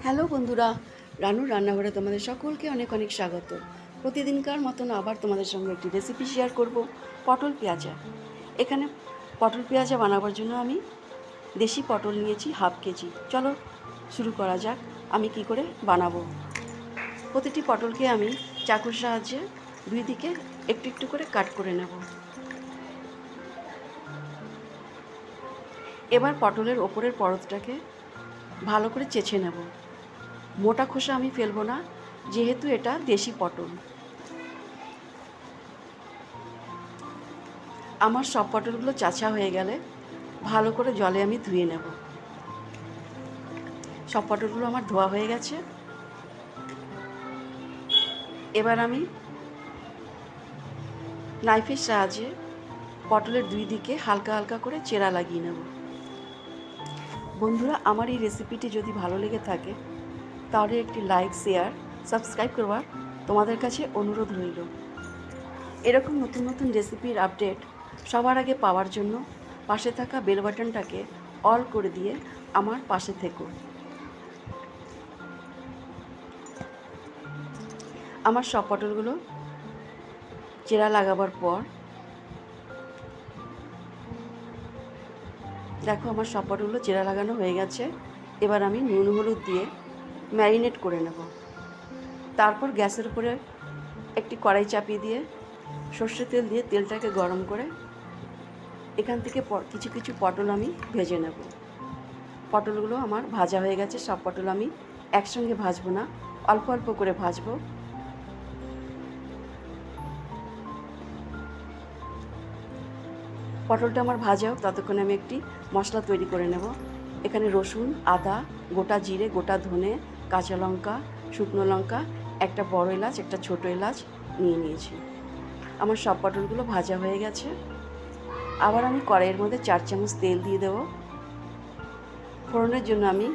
Hello বন্ধুরা, রানুর রান্নাঘরে তোমাদের সকলকে অনেক অনেক স্বাগত। প্রতিদিনকার মতন আবার তোমাদের সঙ্গে একটি রেসিপি শেয়ার করব, পটল পেঁয়াজা। এখানে পটল পেঁয়াজা বানাবার জন্য আমি দেশি পটল নিয়েছি হাফ কেজি। চলো শুরু করা যাক আমি কি করে বানাবো। প্রতিটি পটলকে আমি চাকুর সাহায্যে দুই দিকে একটু একটু করে কাট করে নেব। এবার পটলের ওপরের পরতটাকে ভালো করে চেঁচে নেব। মোটা খোসা আমি ফেলবো না, যেহেতু এটা দেশি পটল। আমার সব পটলগুলো চাচা হয়ে গেলে ভালো করে জলে আমি ধুয়ে নেব। সব পটলগুলো আমার ধোয়া হয়ে গেছে। এবার আমি নাইফের সাহায্যে পটলের দুই দিকে হালকা হালকা করে চেরা লাগিয়ে নেব। বন্ধুরা, আমার এই রেসিপিটি যদি ভালো লেগে থাকে তাহলে একটি লাইক, শেয়ার, সাবস্ক্রাইব করবার তোমাদের কাছে অনুরোধ রইল। এরকম নতুন নতুন রেসিপির আপডেট সবার আগে পাওয়ার জন্য পাশে থাকা বেল বাটনটাকে অল করে দিয়ে আমার পাশে থেকো। আমার সব পটলগুলো চেরা লাগাবার পর দেখো আমার সব পটলগুলো চেরা লাগানো হয়ে গেছে। এবার আমি নুন হলুদ দিয়ে ম্যারিনেট করে নেব। তারপর গ্যাসের উপরে একটি কড়াই চাপিয়ে দিয়ে সর্ষের তেল দিয়ে তেলটাকে গরম করে এখান থেকে কিছু কিছু পটল আমি ভেজে নেব। পটলগুলো আমার ভাজা হয়ে গেছে। সব পটল আমি একসঙ্গে ভাজবো না, অল্প অল্প করে ভাজবো। পটলটা আমার ভাজা হোক, ততক্ষণে আমি একটি মশলা তৈরি করে নেব। এখানে রসুন, আদা, গোটা জিরে, গোটা ধনে, কাঁচা লঙ্কা, শুকনো লঙ্কা, একটা বড় এলাচ, একটা ছোটো এলাচ নিয়েছি। আমার সব পটলগুলো ভাজা হয়ে গেছে। আবার আমি কড়াইয়ের মধ্যে 4 চামচ তেল দিয়ে দেব। ফোড়নের জন্য আমি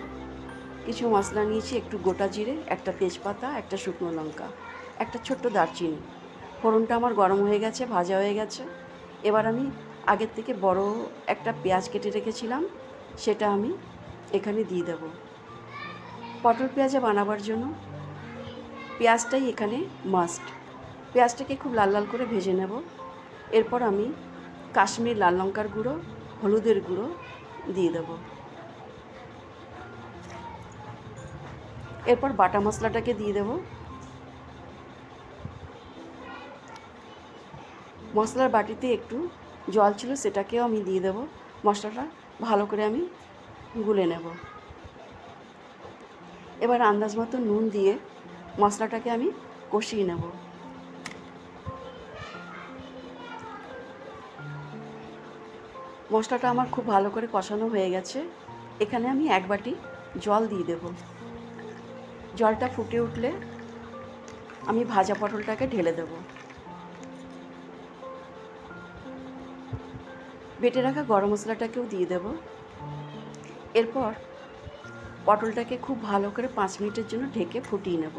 কিছু মশলা নিয়েছি, একটু গোটা জিরে, একটা তেজপাতা, একটা শুকনো লঙ্কা, একটা ছোট্ট দারচিনি। ফোড়নটা আমার গরম হয়ে গেছে, ভাজা হয়ে গেছে। এবার আমি আগের থেকে বড় একটা পেঁয়াজ কেটে রেখেছিলাম, সেটা আমি এখানে দিয়ে দেব। পটল পেঁয়াজা বানাবার জন্য পেঁয়াজটাই এখানে মাস্ট। পেঁয়াজটাকে খুব লাল লাল করে ভেজে নেব। এরপর আমি কাশ্মীর লাল লঙ্কার গুঁড়ো, হলুদের গুঁড়ো দিয়ে দেব। এরপর বাটা মশলাটাকে দিয়ে দেব। মশলার বাটিতে একটু জল ছিল, সেটাকেও আমি দিয়ে দেব। মশলাটা ভালো করে আমি গুলে নেব। এবার আন্দাজ মতো নুন দিয়ে মশলাটাকে আমি কষিয়ে নেব। মশলাটা আমার খুব ভালো করে কষানো হয়ে গেছে। এখানে আমি 1 বাটি জল দিয়ে দেব। জলটা ফুটে উঠলে আমি ভাজা পটলটাকে ঢেলে দেব। বেটে রাখা গরম মশলাটাকেও দিয়ে দেব। এরপর পটলটাকে খুব ভালো করে 5 মিনিটের জন্য ঢেকে ফুটিয়ে নেব।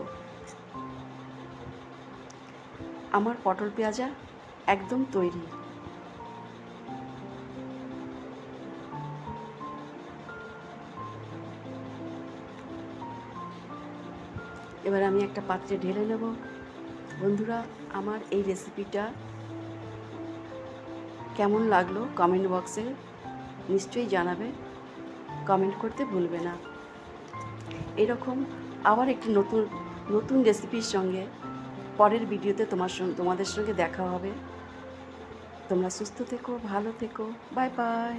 আমার পটল পেঁয়াজা একদম তৈরি। এবার আমি একটা পাত্রে ঢেলে নেব। বন্ধুরা, আমার এই রেসিপিটা কেমন লাগলো কমেন্ট বক্সে নিশ্চয়ই জানাবে। কমেন্ট করতে ভুলবে না। এরকম আবার একটি নতুন রেসিপির সঙ্গে পরের ভিডিওতে তোমাদের সঙ্গে দেখা হবে। তোমরা সুস্থ থেকো, ভালো থেকো। Bye bye.